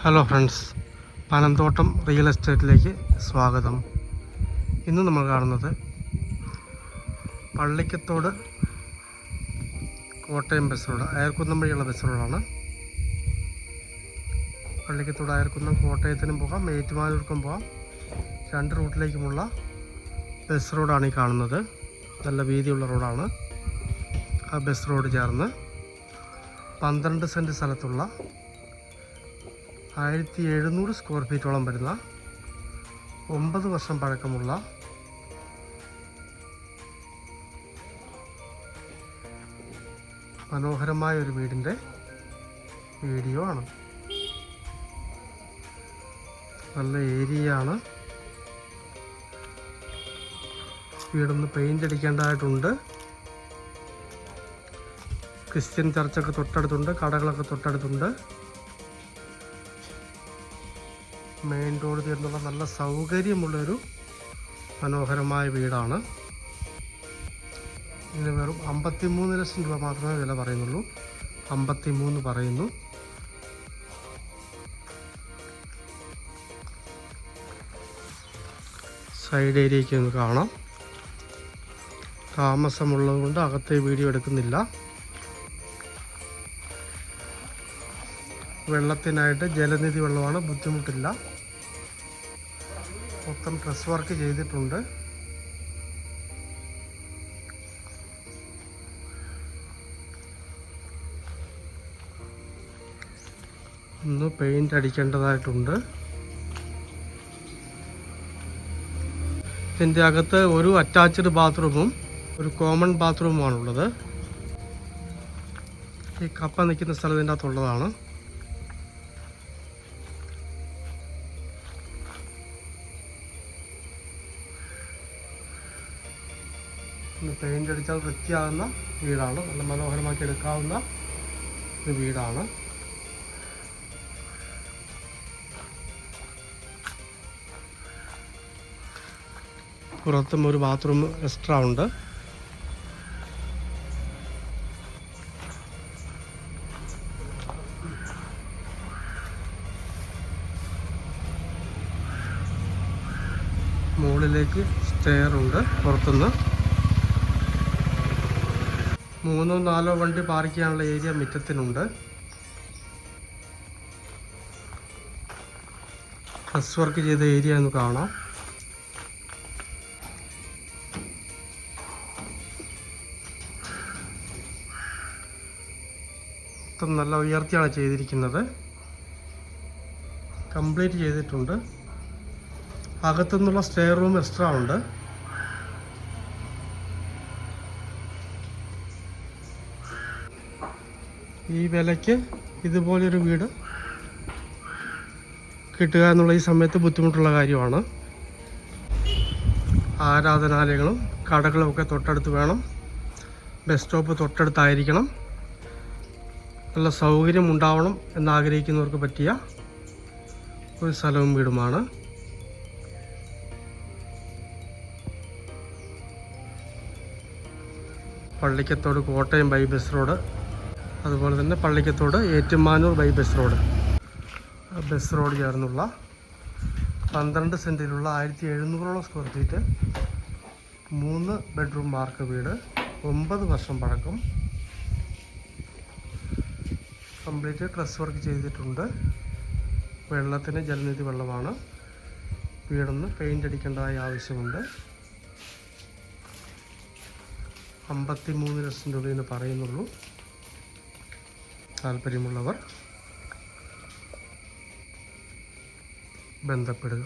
Hello friends, Panamthottam real എസ്റ്റേറ്റിലേക്ക് സ്വാഗതം. ഇന്ന് നമ്മൾ കാണുന്നത് പള്ളിക്കത്തോട് കോട്ടയം ബസ് റോഡ്, അയർക്കുന്നം വഴിയുള്ള ബസ് റോഡാണ്. പള്ളിക്കത്തോട് അയർക്കുന്നം കോട്ടയത്തിനും പോകാം, ഏറ്റുമാനൂർക്കും പോകാം. രണ്ട് റൂട്ടിലേക്കുമുള്ള ബസ് റോഡാണ് ഈ കാണുന്നത്. നല്ല വീതിയുള്ള റോഡാണ്. ആ ബസ് റോഡ് ചേർന്ന് 12 സെൻറ്റ് സ്ഥലത്തുള്ള 1700 സ്ക്വയർ ഫീറ്റോളം വരുന്ന 9 വർഷം പഴക്കമുള്ള മനോഹരമായ ഒരു വീടിൻ്റെ വീഡിയോ ആണ്. നല്ല ഏരിയയാണ്. വീടൊന്ന് പെയിൻ്റ് അടിക്കേണ്ടതായിട്ടുണ്ട്. ക്രിസ്ത്യൻ ചർച്ചൊക്കെ തൊട്ടടുത്തുണ്ട്, കടകളൊക്കെ തൊട്ടടുത്തുണ്ട്. മെയിൻ റോഡ് തീർന്നുള്ള നല്ല സൗകര്യമുള്ളൊരു മനോഹരമായ വീടാണ്. ഇതിന് വെറും 53 ലക്ഷം രൂപ മാത്രമേ വില പറയുന്നുള്ളൂ. 53 പറയുന്നു. സൈഡ് ഏരിയയ്ക്ക് ഒന്ന് കാണാം. താമസമുള്ളത് കൊണ്ട് അകത്തെ വീഡിയോ എടുക്കുന്നില്ല. വെള്ളത്തിനായിട്ട് ജലനിധി വെള്ളമാണ്, ബുദ്ധിമുട്ടില്ല. മൊത്തം ഡ്രസ് വർക്ക് ചെയ്തിട്ടുണ്ട്. ഒന്ന് പെയിൻ്റ് അടിക്കേണ്ടതായിട്ടുണ്ട്. ഇതിൻ്റെ അകത്ത് ഒരു അറ്റാച്ച്ഡ് ബാത്റൂമും ഒരു കോമൺ ബാത്റൂമുമാണുള്ളത്. ഈ കപ്പ നിൽക്കുന്ന സ്ഥലത്തിൻ്റെ അകത്തുള്ളതാണ്. പെയിൻ്റ് അടിച്ചാൽ വൃത്തിയാകുന്ന വീടാണ്. നല്ല മനോഹരമാക്കി എടുക്കാവുന്ന ഒരു വീടാണ്. പുറത്തും ഒരു ബാത്റൂം എക്സ്ട്രാ ഉണ്ട്. മുകളിലേക്ക് സ്റ്റെയർ ഉണ്ട്. പുറത്തുനിന്ന് 3-4 വണ്ടി പാർക്ക് ചെയ്യാനുള്ള ഏരിയ മുറ്റത്തിനുണ്ട്. ഡ്രസ് വർക്ക് ചെയ്ത ഏരിയ ഒന്ന് കാണാം. മൊത്തം നല്ല ഉയർത്തിയാണ് ചെയ്തിരിക്കുന്നത്. കംപ്ലീറ്റ് ചെയ്തിട്ടുണ്ട്. അകത്തുനിന്നുള്ള സ്റ്റെയർ റൂം എക്സ്ട്രാ ഉണ്ട്. ഈ വിലയ്ക്ക് ഇതുപോലൊരു വീട് കിട്ടുക എന്നുള്ള ഈ സമയത്ത് ബുദ്ധിമുട്ടുള്ള കാര്യമാണ്. ആരാധനാലയങ്ങളും കടകളും ഒക്കെ തൊട്ടടുത്ത് വേണം. ബസ് സ്റ്റോപ്പ് തൊട്ടടുത്തായിരിക്കണം. നല്ല സൗകര്യം ഉണ്ടാവണം എന്നാഗ്രഹിക്കുന്നവർക്ക് പറ്റിയ ഒരു സ്ഥലവും വീടുമാണ്. Pallikkathodu Kottayam by bus road, അതുപോലെ തന്നെ Pallikkathodu Ettumanoor by bus road ചേർന്നുള്ള 12 സെൻറ്റിലുള്ള 1700 സ്ക്വയർ ഫീറ്റ് 3 ബെഡ്റൂം വാർക്ക് വീട്, 9 വർഷം പഴക്കം. കംപ്ലീറ്റ് ഡ്രസ് വർക്ക് ചെയ്തിട്ടുണ്ട്. വെള്ളത്തിന് ജലനിധി വെള്ളമാണ്. വീടൊന്ന് പെയിൻ്റ് അടിക്കേണ്ടതായ ആവശ്യമുണ്ട്. 53 ലക്ഷം രൂപയെന്ന് പറയുന്നുള്ളൂ. താല്പര്യമുള്ളവർ ബന്ധപ്പെടുക.